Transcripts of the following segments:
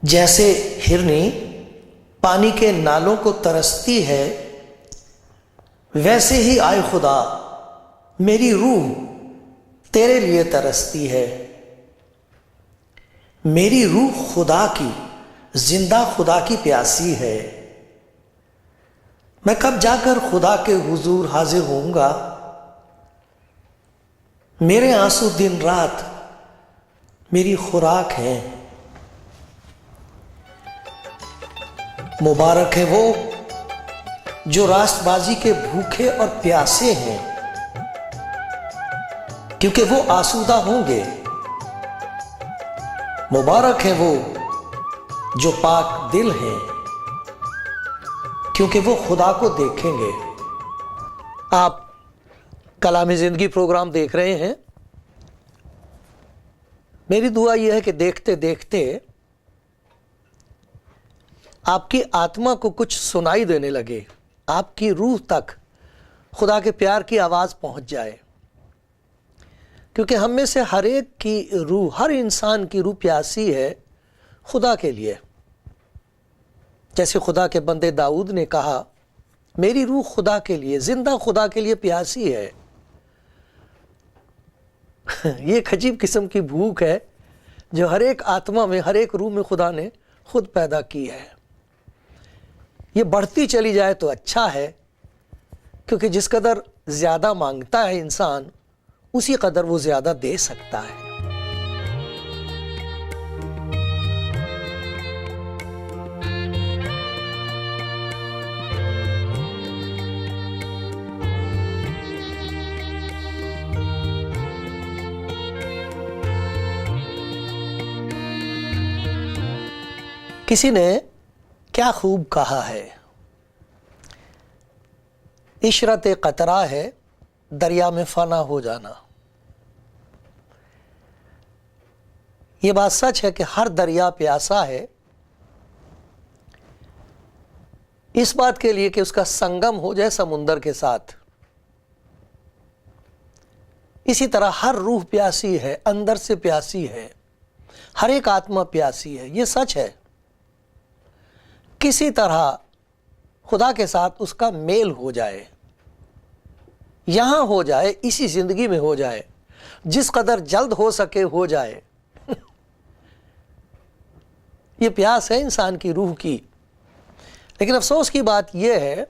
جیسے ہرنی پانی کے نالوں کو ترستی ہے، ویسے ہی آئے خدا میری روح تیرے لیے ترستی ہے۔ میری روح خدا کی، زندہ خدا کی پیاسی ہے۔ میں کب جا کر خدا کے حضور حاضر ہوں گا؟ میرے آنسو دن رات میری خوراک ہیں۔ مبارک ہے وہ جو راست بازی کے بھوکے اور پیاسے ہیں، کیونکہ وہ آسودہ ہوں گے۔ مبارک ہے وہ جو پاک دل ہیں، کیونکہ وہ خدا کو دیکھیں گے۔ آپ کلام زندگی پروگرام دیکھ رہے ہیں۔ میری دعا یہ ہے کہ دیکھتے دیکھتے آپ کی آتما کو کچھ سنائی دینے لگے، آپ کی روح تک خدا کے پیار کی آواز پہنچ جائے، کیونکہ ہم میں سے ہر ایک کی روح، ہر انسان کی روح پیاسی ہے خدا کے لیے۔ جیسے خدا کے بندے داؤد نے کہا، میری روح خدا کے لیے، زندہ خدا کے لیے پیاسی ہے۔ یہ ایک عجیب قسم کی بھوک ہے جو ہر ایک آتما میں، ہر ایک روح میں خدا نے خود پیدا کی ہے۔ یہ بڑھتی چلی جائے تو اچھا ہے، کیونکہ جس قدر زیادہ مانگتا ہے انسان، اسی قدر وہ زیادہ دے سکتا ہے۔ کسی نے کیا خوب کہا ہے، عشرت قطرہ ہے دریا میں فنا ہو جانا۔ یہ بات سچ ہے کہ ہر دریا پیاسا ہے، اس بات کے لیے کہ اس کا سنگم ہو جائے سمندر کے ساتھ۔ اسی طرح ہر روح پیاسی ہے، اندر سے پیاسی ہے، ہر ایک آتما پیاسی ہے، یہ سچ ہے۔ کسی طرح خدا کے ساتھ اس کا میل ہو جائے، یہاں ہو جائے، اسی زندگی میں ہو جائے، جس قدر جلد ہو سکے ہو جائے۔ یہ پیاس ہے انسان کی روح کی۔ لیکن افسوس کی بات یہ ہے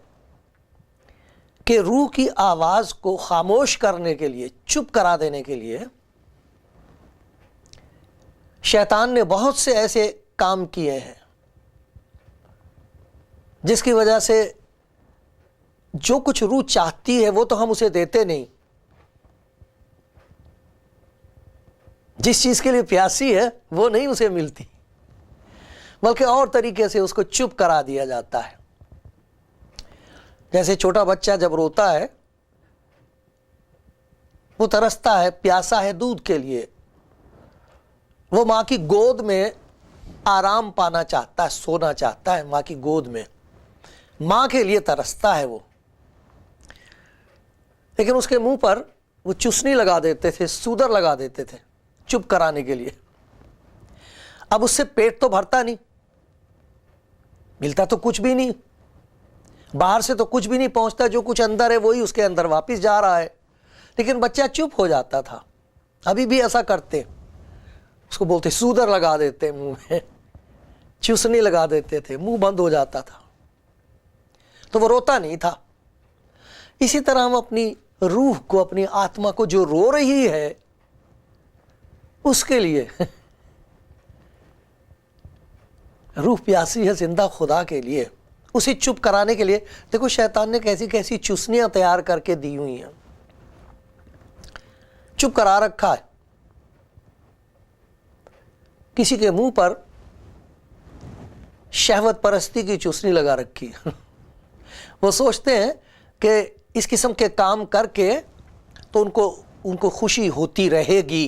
کہ روح کی آواز کو خاموش کرنے کے لیے، چپ کرا دینے کے لیے شیطان نے بہت سے ایسے کام کیے ہیں، جس کی وجہ سے جو کچھ روح چاہتی ہے وہ تو ہم اسے دیتے نہیں، جس چیز کے لیے پیاسی ہے وہ نہیں اسے ملتی، بلکہ اور طریقے سے اس کو چپ کرا دیا جاتا ہے۔ جیسے چھوٹا بچہ جب روتا ہے، وہ ترستا ہے، پیاسا ہے دودھ کے لیے، وہ ماں کی گود میں آرام پانا چاہتا ہے، سونا چاہتا ہے ماں کی گود میں، ماں کے لیے ترستا ہے وہ۔ لیکن اس کے منہ پر وہ چوسنی لگا دیتے تھے، سودر لگا دیتے تھے چپ کرانے کے لیے۔ اب اس سے پیٹ تو بھرتا نہیں، ملتا تو کچھ بھی نہیں، باہر سے تو کچھ بھی نہیں پہنچتا، جو کچھ اندر ہے وہی اس کے اندر واپس جا رہا ہے۔ لیکن بچہ چپ ہو جاتا تھا، ابھی بھی ایسا کرتے، اس کو بولتے سودر لگا دیتے منہ میں، چوسنی لگا دیتے تھے، منہ بند ہو جاتا تھا، تو وہ روتا نہیں تھا۔ اسی طرح ہم اپنی روح کو، اپنی آتما کو جو رو رہی ہے، اس کے لیے روح پیاسی ہے زندہ خدا کے لیے، اسے چپ کرانے کے لیے دیکھو شیطان نے کیسی کیسی چوسنیاں تیار کر کے دی ہوئی ہیں، چپ کرا رکھا ہے۔ کسی کے منہ پر شہوت پرستی کی چوسنی لگا رکھی ہے۔ وہ سوچتے ہیں کہ اس قسم کے کام کر کے تو ان کو خوشی ہوتی رہے گی۔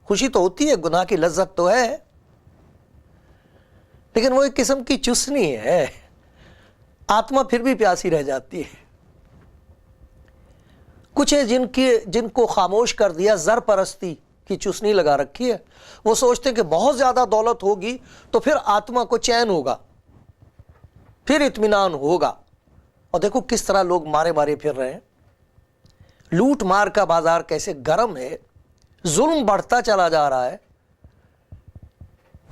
خوشی تو ہوتی ہے، گناہ کی لذت تو ہے، لیکن وہ ایک قسم کی چوسنی ہے، آتما پھر بھی پیاسی رہ جاتی ہے۔ کچھ ہے جن کو خاموش کر دیا، زر پرستی کی چوسنی لگا رکھی ہے۔ وہ سوچتے ہیں کہ بہت زیادہ دولت ہوگی تو پھر آتما کو چین ہوگا، پھر اطمینان ہوگا۔ اور دیکھو کس طرح لوگ مارے مارے پھر رہے ہیں، لوٹ مار کا بازار کیسے گرم ہے، ظلم بڑھتا چلا جا رہا ہے۔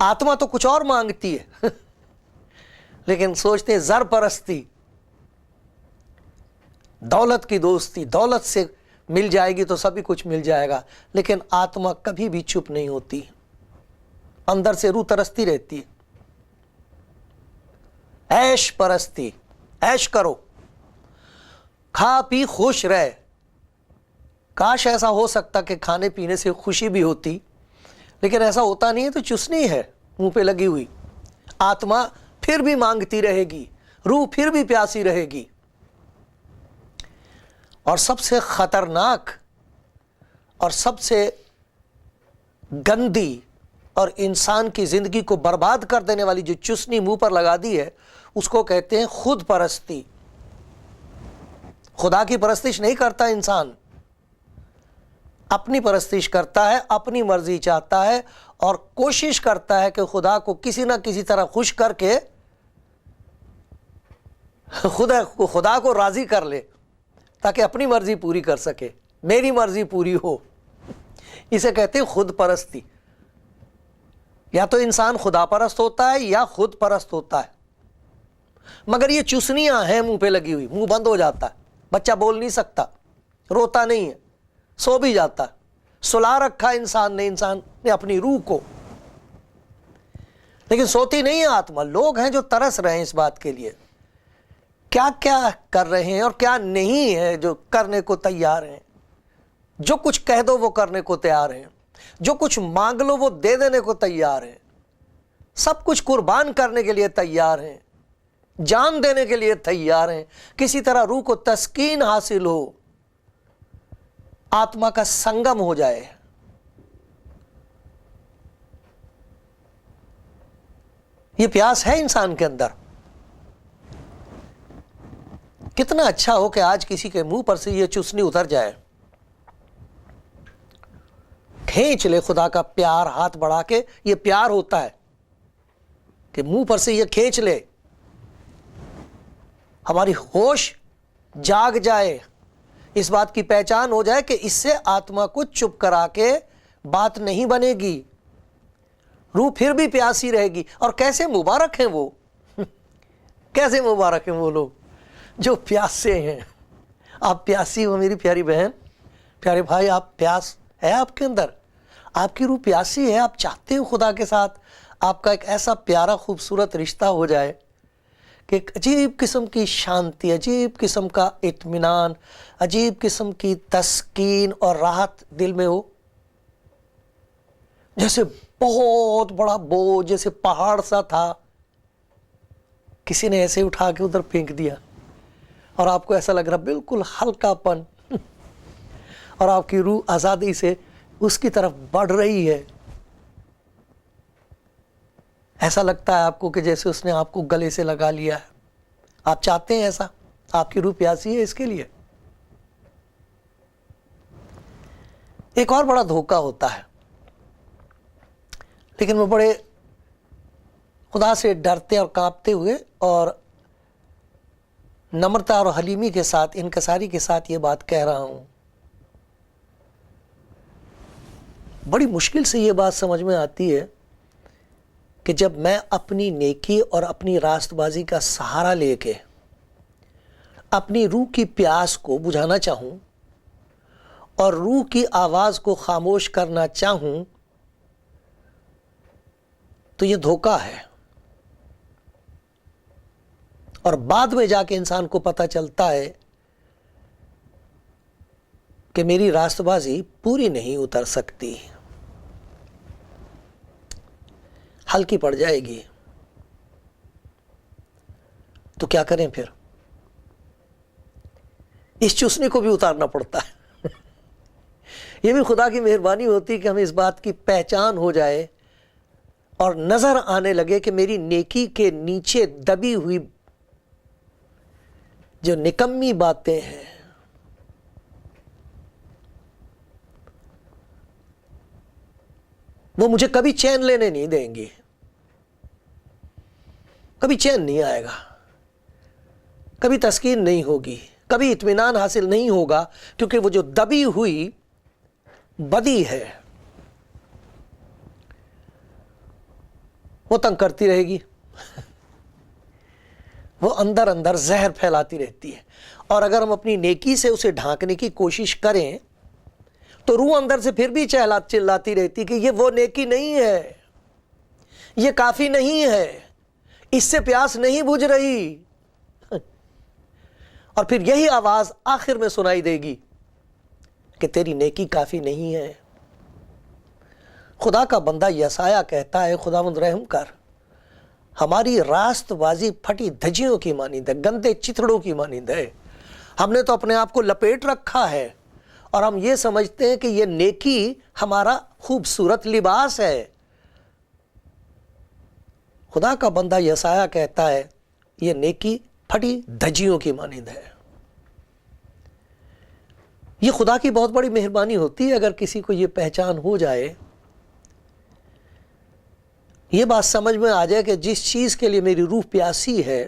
آتما تو کچھ اور مانگتی ہے لیکن سوچتے ہیں زر پرستی، دولت کی دوستی، دولت سے مل جائے گی تو سبھی کچھ مل جائے گا، لیکن آتما کبھی بھی چپ نہیں ہوتی، اندر سے روح ترستی رہتی ہے۔ عیش پرستی، عیش کرو، کھا پی خوش رہے۔ کاش ایسا ہو سکتا کہ کھانے پینے سے خوشی بھی ہوتی، لیکن ایسا ہوتا نہیں ہے، تو چسنی ہے منہ پہ لگی ہوئی۔ آتما پھر بھی مانگتی رہے گی، روح پھر بھی پیاسی رہے گی۔ اور سب سے خطرناک اور سب سے گندی اور انسان کی زندگی کو برباد کر دینے والی جو چسنی منہ پر لگا دی ہے، اس کو کہتے ہیں خود پرستی۔ خدا کی پرستش نہیں کرتا انسان، اپنی پرستش کرتا ہے، اپنی مرضی چاہتا ہے اور کوشش کرتا ہے کہ خدا کو کسی نہ کسی طرح خوش کر کے خدا کو راضی کر لے تاکہ اپنی مرضی پوری کر سکے، میری مرضی پوری ہو۔ اسے کہتے ہیں خود پرستی۔ یا تو انسان خدا پرست ہوتا ہے یا خود پرست ہوتا ہے، مگر یہ چوسنیاں ہیں منہ پہ لگی ہوئی، منہ بند ہو جاتا ہے، بچہ بول نہیں سکتا، روتا نہیں ہے، سو بھی جاتا ہے۔ سلا رکھا انسان نے اپنی روح کو، لیکن سوتی نہیں ہے آتما۔ لوگ ہیں جو ترس رہے ہیں اس بات کے لیے، کیا کیا کر رہے ہیں اور کیا نہیں ہے جو کرنے کو تیار ہیں۔ جو کچھ کہہ دو وہ کرنے کو تیار ہیں، جو کچھ مانگ لو وہ دے دینے کو تیار ہیں، سب کچھ قربان کرنے کے لیے تیار ہیں، جان دینے کے لیے تیار ہیں، کسی طرح روح کو تسکین حاصل ہو، آتما کا سنگم ہو جائے۔ یہ پیاس ہے انسان کے اندر۔ کتنا اچھا ہو کہ آج کسی کے منہ پر سے یہ چسنی اتر جائے، کھینچ لے خدا کا پیار ہاتھ بڑھا کے۔ یہ پیار ہوتا ہے کہ منہ پر سے یہ کھینچ لے، ہماری ہوش جاگ جائے، اس بات کی پہچان ہو جائے کہ اس سے آتما کو چپ کرا کے بات نہیں بنے گی، روح پھر بھی پیاسی رہے گی۔ اور کیسے مبارک ہیں وہ کیسے مبارک ہیں وہ لوگ جو پیاسے ہیں۔ آپ پیاسی ہو میری پیاری بہن، پیارے بھائی، آپ پیاس ہے آپ کے اندر، آپ کی روح پیاسی ہے، آپ چاہتے ہو خدا کے ساتھ آپ کا ایک ایسا پیارا خوبصورت رشتہ ہو جائے کہ ایک عجیب قسم کی شانتی، عجیب قسم کا اطمینان، عجیب قسم کی تسکین اور راحت دل میں ہو، جیسے بہت بڑا بوجھ، جیسے پہاڑ سا تھا، کسی نے ایسے اٹھا کے ادھر پھینک دیا اور آپ کو ایسا لگ رہا بالکل ہلکا پن، اور آپ کی روح آزادی سے اس کی طرف بڑھ رہی ہے۔ ایسا لگتا ہے آپ کو کہ جیسے اس نے آپ کو گلے سے لگا لیا ہے۔ آپ چاہتے ہیں ایسا؟ آپ کی روح پیاسی ہے اس کے لیے؟ ایک اور بڑا دھوکہ ہوتا ہے، لیکن وہ بڑے خدا سے ڈرتے اور کانپتے ہوئے اور نمرتا اور حلیمی کے ساتھ، انکساری کے ساتھ یہ بات کہہ رہا ہوں۔ بڑی مشکل سے یہ بات سمجھ میں آتی ہے کہ جب میں اپنی نیکی اور اپنی راست بازی کا سہارا لے کے اپنی روح کی پیاس کو بجھانا چاہوں اور روح کی آواز کو خاموش کرنا چاہوں تو یہ دھوکہ ہے، اور بعد میں جا کے انسان کو پتہ چلتا ہے کہ میری راست بازی پوری نہیں اتر سکتی، ہلکی پڑ جائے گی۔ تو کیا کریں پھر؟ اس چوسنے کو بھی اتارنا پڑتا ہے۔ یہ بھی خدا کی مہربانی ہوتی کہ ہمیں اس بات کی پہچان ہو جائے اور نظر آنے لگے کہ میری نیکی کے نیچے دبی ہوئی جو نکمی باتیں ہیں، وہ مجھے کبھی چین لینے نہیں دیں گی، کبھی چین نہیں آئے گا، کبھی تسکین نہیں ہوگی، کبھی اطمینان حاصل نہیں ہوگا، کیونکہ وہ جو دبی ہوئی بدی ہے وہ تنگ کرتی رہے گی، وہ اندر اندر زہر پھیلاتی رہتی ہے۔ اور اگر ہم اپنی نیکی سے اسے ڈھانکنے کی کوشش کریں تو روح اندر سے پھر بھی چلاتی رہتی کہ یہ وہ نیکی نہیں ہے، یہ کافی نہیں ہے، اس سے پیاس نہیں بجھ رہی، اور پھر یہی آواز آخر میں سنائی دے گی کہ تیری نیکی کافی نہیں ہے۔ خدا کا بندہ یسایہ کہتا ہے، خداوند رحم کر، ہماری راست بازی پھٹی دھجیوں کی مانند ہے، گندے چتڑوں کی مانند ہے۔ ہم نے تو اپنے آپ کو لپیٹ رکھا ہے اور ہم یہ سمجھتے ہیں کہ یہ نیکی ہمارا خوبصورت لباس ہے۔ خدا کا بندہ یسایہ کہتا ہے یہ نیکی پھٹی دھجیوں کی مانند ہے۔ یہ خدا کی بہت بڑی مہربانی ہوتی ہے اگر کسی کو یہ پہچان ہو جائے، یہ بات سمجھ میں آ جائے کہ جس چیز کے لیے میری روح پیاسی ہے،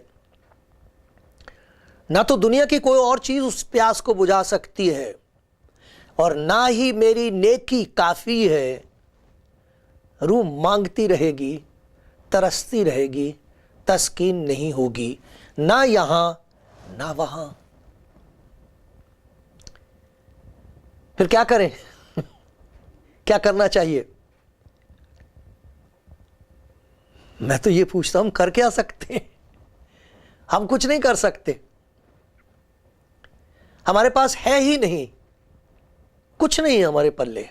نہ تو دنیا کی کوئی اور چیز اس پیاس کو بجھا سکتی ہے، اور نہ ہی میری نیکی کافی ہے۔ روح مانگتی رہے گی، ترستی رہے گی، تسکین نہیں ہوگی، نہ یہاں نہ وہاں۔ پھر کیا کریں؟ کیا کرنا چاہیے؟ میں تو یہ پوچھتا ہوں، ہم کر کیا سکتے ہیں؟ ہم کچھ نہیں کر سکتے، ہمارے پاس ہے ہی نہیں، کچھ نہیں ہے ہمارے پلے۔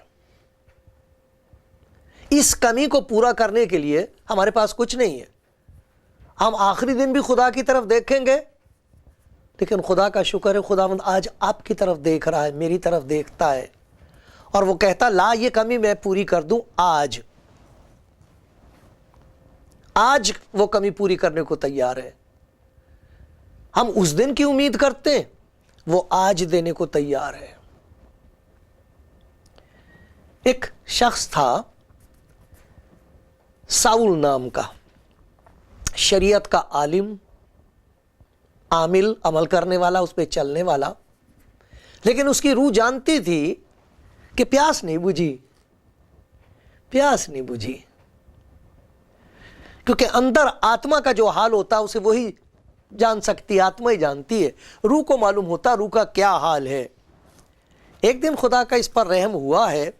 اس کمی کو پورا کرنے کے لیے ہمارے پاس کچھ نہیں ہے۔ ہم آخری دن بھی خدا کی طرف دیکھیں گے، لیکن خدا کا شکر ہے خداوند آج آپ کی طرف دیکھ رہا ہے، میری طرف دیکھتا ہے، اور وہ کہتا لا یہ کمی میں پوری کر دوں آج وہ کمی پوری کرنے کو تیار ہے۔ ہم اس دن کی امید کرتے ہیں، وہ آج دینے کو تیار ہے۔ ایک شخص تھا ساؤل نام کا، شریعت کا عالم، عامل، عمل کرنے والا، اس پہ چلنے والا، لیکن اس کی روح جانتی تھی کہ پیاس نہیں بجھی، پیاس نہیں بجھی، کیونکہ اندر آتما کا جو حال ہوتا ہے اسے وہی جان سکتی، آتما ہی جانتی ہے، روح کو معلوم ہوتا روح کا کیا حال ہے۔ ایک دن خدا کا اس پر رحم ہوا ہے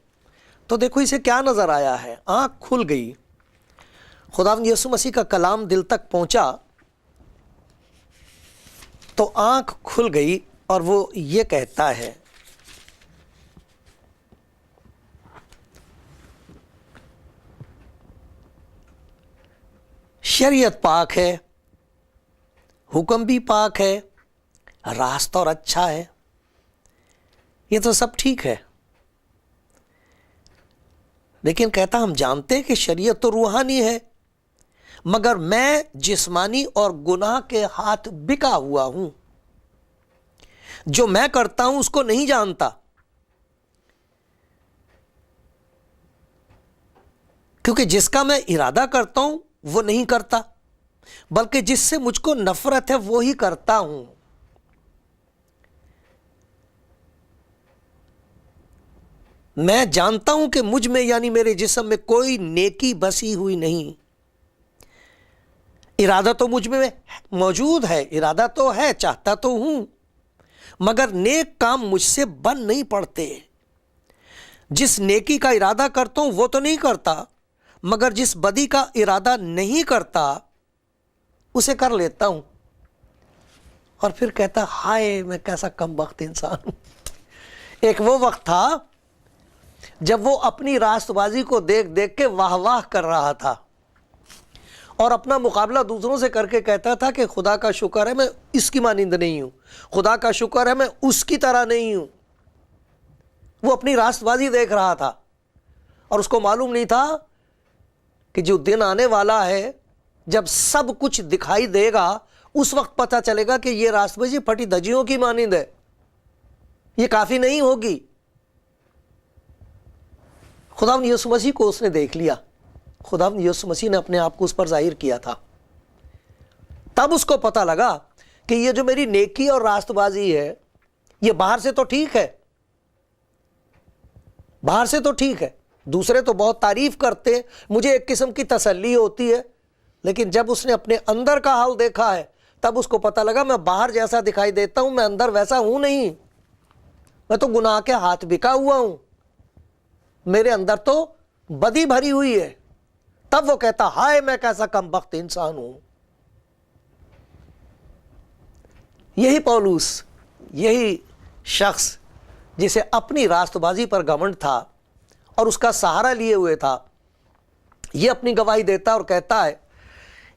تو دیکھو اسے کیا نظر آیا ہے، آنکھ کھل گئی، خداوند یسوع مسیح کا کلام دل تک پہنچا تو آنکھ کھل گئی، اور وہ یہ کہتا ہے، شریعت پاک ہے، حکم بھی پاک ہے، راستہ اور اچھا ہے، یہ تو سب ٹھیک ہے، لیکن کہتا ہم جانتے ہیں کہ شریعت تو روحانی ہے، مگر میں جسمانی اور گناہ کے ہاتھ بکا ہوا ہوں، جو میں کرتا ہوں اس کو نہیں جانتا، کیونکہ جس کا میں ارادہ کرتا ہوں وہ نہیں کرتا، بلکہ جس سے مجھ کو نفرت ہے وہی کرتا ہوں۔ میں جانتا ہوں کہ مجھ میں یعنی میرے جسم میں کوئی نیکی بسی ہوئی نہیں۔ ارادہ تو مجھ میں موجود ہے، ارادہ تو ہے، چاہتا تو ہوں، مگر نیک کام مجھ سے بن نہیں پڑتے۔ جس نیکی کا ارادہ کرتا ہوں وہ تو نہیں کرتا، مگر جس بدی کا ارادہ نہیں کرتا اسے کر لیتا ہوں۔ اور پھر کہتا ہائے میں کیسا کم بخت انسان ہوں۔ ایک وہ وقت تھا جب وہ اپنی راست بازی کو دیکھ دیکھ کے واہ واہ کر رہا تھا، اور اپنا مقابلہ دوسروں سے کر کے کہتا تھا کہ خدا کا شکر ہے میں اس کی مانند نہیں ہوں، خدا کا شکر ہے میں اس کی طرح نہیں ہوں۔ وہ اپنی راست بازی دیکھ رہا تھا اور اس کو معلوم نہیں تھا کہ جو دن آنے والا ہے جب سب کچھ دکھائی دے گا اس وقت پتہ چلے گا کہ یہ راست بازی پھٹی دھجیوں کی مانند ہے، یہ کافی نہیں ہوگی۔ خداوند یسوع مسیح کو اس نے دیکھ لیا، خداوند یسوع مسیح نے اپنے آپ کو اس پر ظاہر کیا تھا۔ تب اس کو پتہ لگا کہ یہ جو میری نیکی اور راست بازی ہے یہ باہر سے تو ٹھیک ہے، باہر سے تو ٹھیک ہے، دوسرے تو بہت تعریف کرتے، مجھے ایک قسم کی تسلی ہوتی ہے، لیکن جب اس نے اپنے اندر کا حال دیکھا ہے تب اس کو پتہ لگا میں باہر جیسا دکھائی دیتا ہوں میں اندر ویسا ہوں نہیں، میں تو گناہ کے ہاتھ بکا ہوا ہوں، میرے اندر تو بدی بھری ہوئی ہے۔ تب وہ کہتا ہائے میں کیسا کم بخت انسان ہوں۔ یہی پولس، یہی شخص جسے اپنی راست بازی پر گھمنڈ تھا اور اس کا سہارا لیے ہوئے تھا، یہ اپنی گواہی دیتا اور کہتا ہے،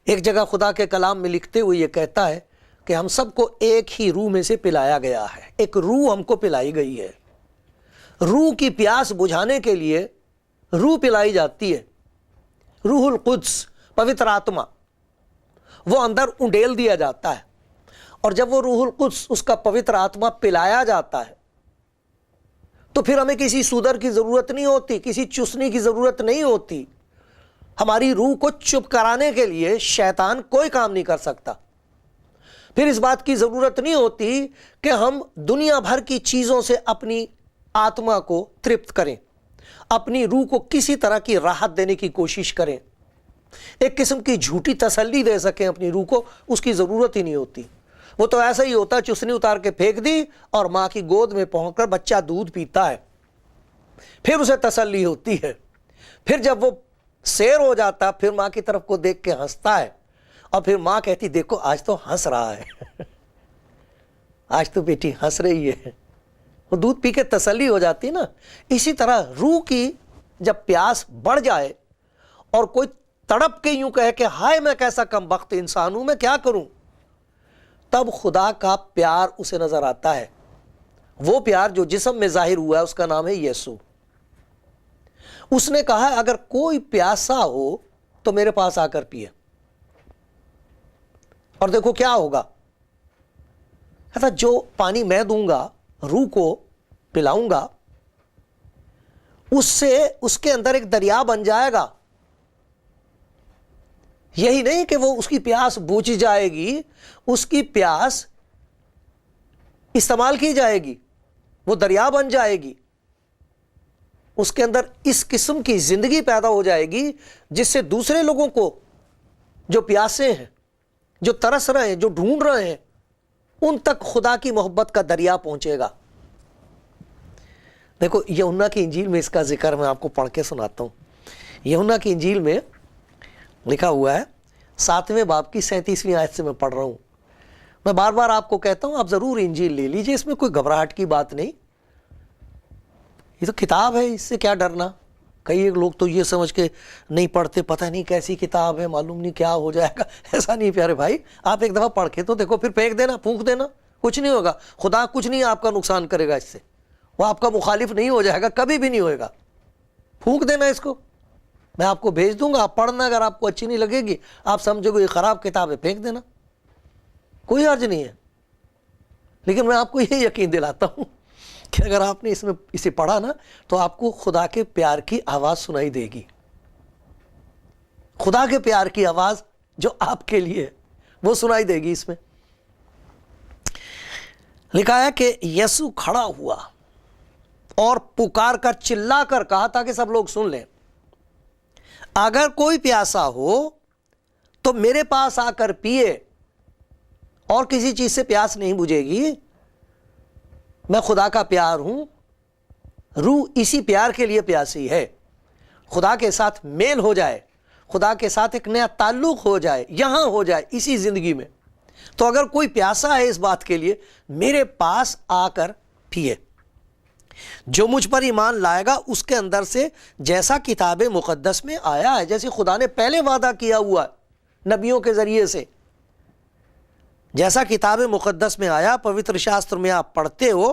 ایک جگہ خدا کے کلام میں لکھتے ہوئے یہ کہتا ہے کہ ہم سب کو ایک ہی روح میں سے پلایا گیا ہے، ایک روح ہم کو پلائی گئی ہے۔ روح کی پیاس بجھانے کے لیے روح پلائی جاتی ہے، روح القدس، پوتر آتما، وہ اندر انڈیل دیا جاتا ہے، اور جب وہ روح القدس اس کا پوتر آتما پلایا جاتا ہے تو پھر ہمیں کسی سودر کی ضرورت نہیں ہوتی، کسی چسنی کی ضرورت نہیں ہوتی۔ ہماری روح کو چپ کرانے کے لیے شیطان کوئی کام نہیں کر سکتا۔ پھر اس بات کی ضرورت نہیں ہوتی کہ ہم دنیا بھر کی چیزوں سے اپنی آتما کو ترپت کریں، اپنی روح کو کسی طرح کی راحت دینے کی کوشش کریں، ایک قسم کی جھوٹی تسلی دے سکیں اپنی روح کو، اس کی ضرورت ہی نہیں ہوتی۔ وہ تو ایسا ہی ہوتا ہے، چسنی اتار کے پھینک دی اور ماں کی گود میں پہنچ کر بچہ دودھ پیتا ہے، پھر اسے تسلی ہوتی ہے۔ پھر جب وہ سیر ہو جاتا پھر ماں کی طرف کو دیکھ کے ہنستا ہے، اور پھر ماں کہتی دیکھو آج تو ہنس رہا ہے، آج تو بیٹی ہنس رہی ہے، وہ دودھ پی کے تسلی ہو جاتی نا۔ اسی طرح روح کی جب پیاس بڑھ جائے اور کوئی تڑپ کے یوں کہے کہ ہائے میں کیسا کم بخت انسان ہوں، میں کیا کروں، تب خدا کا پیار اسے نظر آتا ہے، وہ پیار جو جسم میں ظاہر ہوا ہے، اس کا نام ہے یسوع۔ اس نے کہا اگر کوئی پیاسا ہو تو میرے پاس آ کر پیے، اور دیکھو کیا ہوگا، کہتا جو پانی میں دوں گا، روح کو پلاؤں گا، اس سے اس کے اندر ایک دریا بن جائے گا۔ یہی نہیں کہ وہ اس کی پیاس بجھ جائے گی، اس کی پیاس استعمال کی جائے گی، وہ دریا بن جائے گی، اس کے اندر اس قسم کی زندگی پیدا ہو جائے گی جس سے دوسرے لوگوں کو جو پیاسے ہیں، جو ترس رہے ہیں، جو ڈھونڈ رہے ہیں، ان تک خدا کی محبت کا دریا پہنچے گا۔ دیکھو یوحنا کی انجیل میں اس کا ذکر میں آپ کو پڑھ کے سناتا ہوں۔ یوحنا کی انجیل میں لکھا ہوا ہے 7ویں باب کی 37ویں آیت سے میں پڑھ رہا ہوں۔ میں بار بار آپ کو کہتا ہوں آپ ضرور انجیل لے لیجئے، اس میں کوئی گھبراہٹ کی بات نہیں، یہ تو کتاب ہے، اس سے کیا ڈرنا۔ کئی لوگ تو یہ سمجھ کے نہیں پڑھتے، پتہ نہیں کیسی کتاب ہے، معلوم نہیں کیا ہو جائے گا، ایسا نہیں پیارے بھائی، آپ ایک دفعہ پڑھ کے تو دیکھو، پھر پھینک دینا، پھونک دینا، کچھ نہیں ہوگا، خدا کچھ نہیں آپ کا نقصان کرے گا اس سے، وہ آپ کا مخالف نہیں ہو جائے گا، کبھی بھی نہیں ہوئے گا۔ پھونک دینا اس کو، میں آپ کو بھیج دوں گا، آپ پڑھنا، اگر آپ کو اچھی نہیں لگے گی، آپ سمجھو گے یہ خراب کتاب ہے، پھینک دینا، کوئی حرج نہیں ہے۔ لیکن میں آپ کو یہ یقین دلاتا ہوں کہ اگر آپ نے اس میں اسے پڑھا نا تو آپ کو خدا کے پیار کی آواز سنائی دے گی، خدا کے پیار کی آواز جو آپ کے لیے وہ سنائی دے گی۔ اس میں لکھا ہے کہ یسوع کھڑا ہوا اور پکار کر چلا کر کہا تاکہ سب لوگ سن لیں، اگر کوئی پیاسا ہو تو میرے پاس آ کر پیے، اور کسی چیز سے پیاس نہیں بجھے گی، میں خدا کا پیار ہوں، روح اسی پیار کے لیے پیاسی ہے، خدا کے ساتھ میل ہو جائے، خدا کے ساتھ ایک نیا تعلق ہو جائے، یہاں ہو جائے اسی زندگی میں، تو اگر کوئی پیاسا ہے اس بات کے لیے میرے پاس آ کر پیے۔ جو مجھ پر ایمان لائے گا اس کے اندر سے جیسا کتاب مقدس میں آیا ہے، جیسے خدا نے پہلے وعدہ کیا ہوا ہے، نبیوں کے ذریعے سے. جیسا کتاب مقدس میں آیا, پوتر شاستر میں آپ پڑھتے ہو,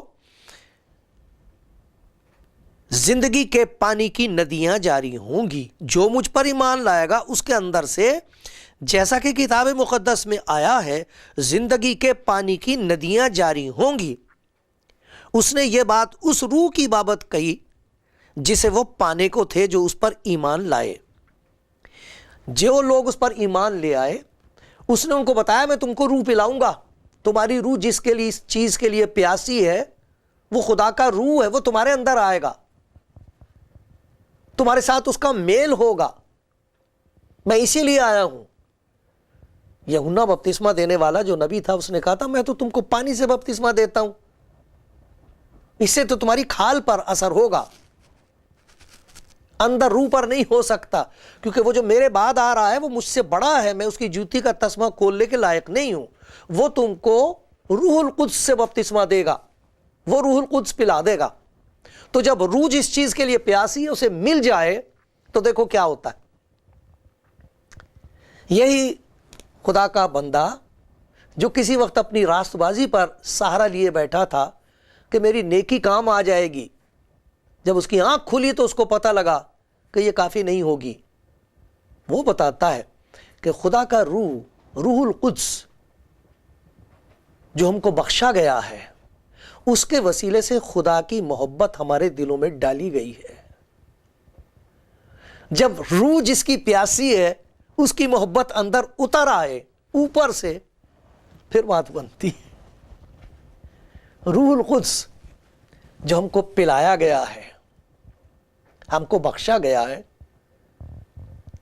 زندگی کے پانی کی ندیاں جاری ہوں گی. جو مجھ پر ایمان لائے گا اس کے اندر سے, جیسا کہ کتاب مقدس میں آیا ہے, زندگی کے پانی کی ندیاں جاری ہوں گی. اس نے یہ بات اس روح کی بابت کہی جسے وہ پانے کو تھے جو اس پر ایمان لائے. جو لوگ اس پر ایمان لے آئے, اس نے ان کو بتایا میں تم کو روح پلاؤں گا. تمہاری روح جس کے لیے اس چیز کے لیے پیاسی ہے, وہ خدا کا روح ہے, وہ تمہارے اندر آئے گا, تمہارے ساتھ اس کا میل ہوگا. میں اسی لیے آیا ہوں. یوحنا بپتسمہ دینے والا جو نبی تھا, اس نے کہا تھا میں تو تم کو پانی سے بپتسمہ دیتا ہوں, اس سے تو تمہاری کھال پر اثر ہوگا, اندر روح پر نہیں ہو سکتا, کیونکہ وہ جو میرے بعد آ رہا ہے وہ مجھ سے بڑا ہے, میں اس کی جوتی کا تسمہ کھولنے کے لائق نہیں ہوں. وہ تم کو روح القدس سے بپتسمہ دے گا, وہ روح القدس پلا دے گا. تو جب روح جس چیز کے لیے پیاسی ہے اسے مل جائے تو دیکھو کیا ہوتا ہے. یہی خدا کا بندہ جو کسی وقت اپنی راست بازی پر سہارا لیے بیٹھا تھا کہ میری نیکی کام آ جائے گی, جب اس کی آنکھ کھلی تو اس کو پتہ لگا کہ یہ کافی نہیں ہوگی. وہ بتاتا ہے کہ خدا کا روح, روح القدس جو ہم کو بخشا گیا ہے, اس کے وسیلے سے خدا کی محبت ہمارے دلوں میں ڈالی گئی ہے. جب روح جس کی پیاسی ہے اس کی محبت اندر اتر آئے اوپر سے, پھر بات بنتی ہے. روح القدس جو ہم کو پلایا گیا ہے, ہم کو بخشا گیا ہے,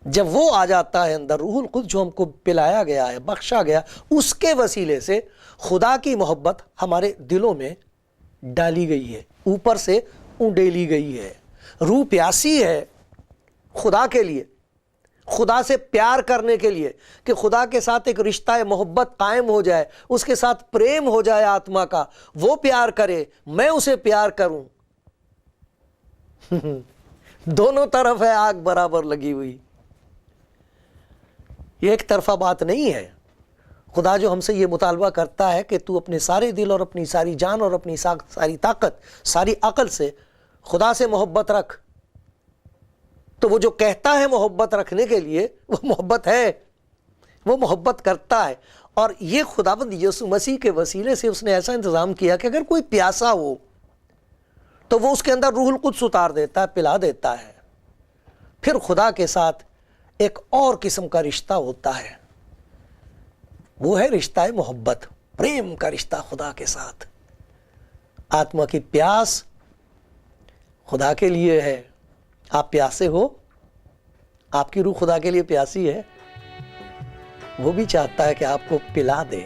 جب وہ آ جاتا ہے اندر, روح القدس جو ہم کو پلایا گیا ہے, بخشا گیا, اس کے وسیلے سے خدا کی محبت ہمارے دلوں میں ڈالی گئی ہے, اوپر سے اونڈیلی گئی ہے. روح پیاسی ہے خدا کے لیے, خدا سے پیار کرنے کے لیے, کہ خدا کے ساتھ ایک رشتہ محبت قائم ہو جائے, اس کے ساتھ پریم ہو جائے آتما کا, وہ پیار کرے, میں اسے پیار کروں. دونوں طرف ہے آگ برابر لگی ہوئی, یہ ایک طرفہ بات نہیں ہے. خدا جو ہم سے یہ مطالبہ کرتا ہے کہ تو اپنے سارے دل اور اپنی ساری جان اور اپنی ساری طاقت, ساری عقل سے خدا سے محبت رکھ, تو وہ جو کہتا ہے محبت رکھنے کے لیے, وہ محبت ہے, وہ محبت کرتا ہے. اور یہ خداوند یسوع مسیح کے وسیلے سے اس نے ایسا انتظام کیا کہ اگر کوئی پیاسا ہو تو وہ اس کے اندر روح القدس اتار دیتا ہے, پلا دیتا ہے. پھر خدا کے ساتھ ایک اور قسم کا رشتہ ہوتا ہے, وہ ہے رشتہ محبت, پریم کا رشتہ خدا کے ساتھ. آتما کی پیاس خدا کے لیے ہے. آپ پیاسے ہو, آپ کی روح خدا کے لیے پیاسی ہے, وہ بھی چاہتا ہے کہ آپ کو پلا دے.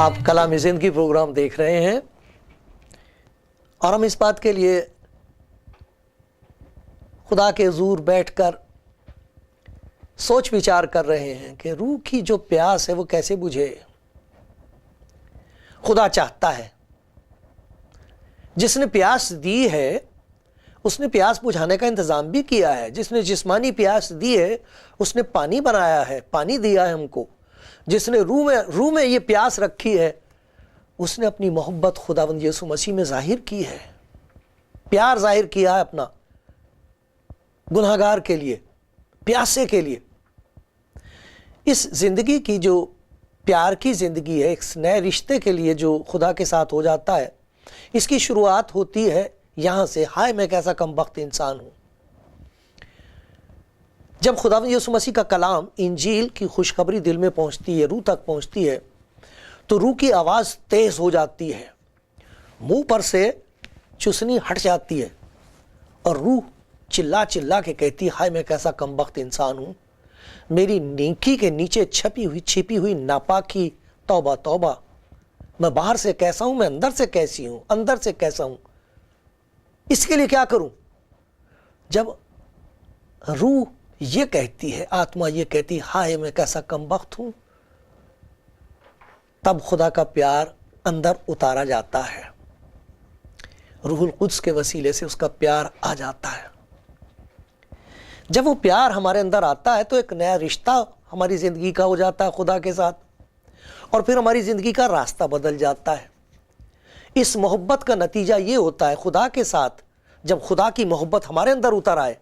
آپ کلام زندگی پروگرام دیکھ رہے ہیں اور ہم اس بات کے لیے خدا کے حضور بیٹھ کر سوچ وچار کر رہے ہیں کہ روح کی جو پیاس ہے وہ کیسے بجھے۔ خدا چاہتا ہے، جس نے پیاس دی ہے اس نے پیاس بجھانے کا انتظام بھی کیا ہے۔ جس نے جسمانی پیاس دی ہے اس نے پانی بنایا ہے، پانی دیا ہے ہم کو۔ جس نے روح میں یہ پیاس رکھی ہے اس نے اپنی محبت خداوند یسوع مسیح میں ظاہر کی ہے، پیار ظاہر کیا ہے اپنا گناہگار کے لیے، پیاسے کے لیے۔ اس زندگی کی جو پیار کی زندگی ہے، ایک نئے رشتے کے لیے جو خدا کے ساتھ ہو جاتا ہے، اس کی شروعات ہوتی ہے یہاں سے، ہائے میں کیسا کم بخت انسان ہوں۔ جب خداوند یسوع مسیح کا کلام، انجیل کی خوشخبری دل میں پہنچتی ہے، روح تک پہنچتی ہے، تو روح کی آواز تیز ہو جاتی ہے، منہ پر سے چسنی ہٹ جاتی ہے اور روح چلا چلا کے کہتی ہے، ہائے میں کیسا کم بخت انسان ہوں، میری نیکی کے نیچے چھپی ہوئی ناپاکی، توبہ توبہ، میں باہر سے کیسا ہوں، میں اندر سے کیسی ہوں، اندر سے کیسا ہوں، اس کے لیے کیا کروں؟ جب روح یہ کہتی ہے، آتما یہ کہتی ہے، ہائے میں کیسا کم بخت ہوں، تب خدا کا پیار اندر اتارا جاتا ہے، روح القدس کے وسیلے سے اس کا پیار آ جاتا ہے۔ جب وہ پیار ہمارے اندر آتا ہے تو ایک نیا رشتہ ہماری زندگی کا ہو جاتا ہے خدا کے ساتھ، اور پھر ہماری زندگی کا راستہ بدل جاتا ہے۔ اس محبت کا نتیجہ یہ ہوتا ہے خدا کے ساتھ، جب خدا کی محبت ہمارے اندر اتر آئے،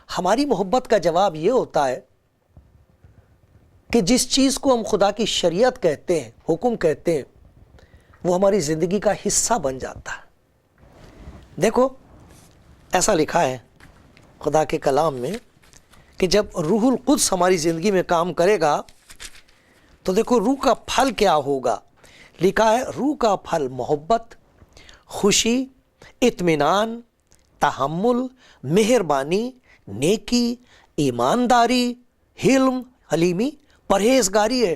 ہماری محبت کا جواب یہ ہوتا ہے کہ جس چیز کو ہم خدا کی شریعت کہتے ہیں، حکم کہتے ہیں، وہ ہماری زندگی کا حصہ بن جاتا ہے۔ دیکھو ایسا لکھا ہے خدا کے کلام میں کہ جب روح القدس ہماری زندگی میں کام کرے گا تو دیکھو روح کا پھل کیا ہوگا۔ لکھا ہے روح کا پھل محبت، خوشی، اطمینان، تحمل، مہربانی، نیکی، ایمانداری، حلم، حلیمی، پرہیزگاری ہے۔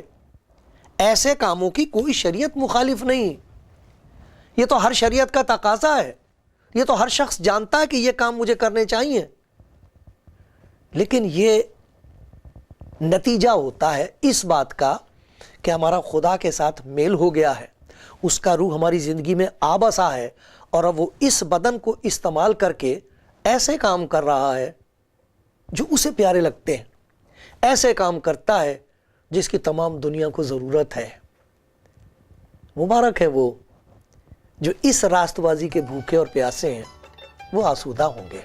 ایسے کاموں کی کوئی شریعت مخالف نہیں، یہ تو ہر شریعت کا تقاضا ہے، یہ تو ہر شخص جانتا ہے کہ یہ کام مجھے کرنے چاہیے، لیکن یہ نتیجہ ہوتا ہے اس بات کا کہ ہمارا خدا کے ساتھ میل ہو گیا ہے، اس کا روح ہماری زندگی میں آ بسا ہے، اور اب وہ اس بدن کو استعمال کر کے ایسے کام کر رہا ہے جو اسے پیارے لگتے ہیں، ایسے کام کرتا ہے جس کی تمام دنیا کو ضرورت ہے۔ مبارک ہے وہ جو اس راست بازی کے بھوکے اور پیاسے ہیں، وہ آسودہ ہوں گے۔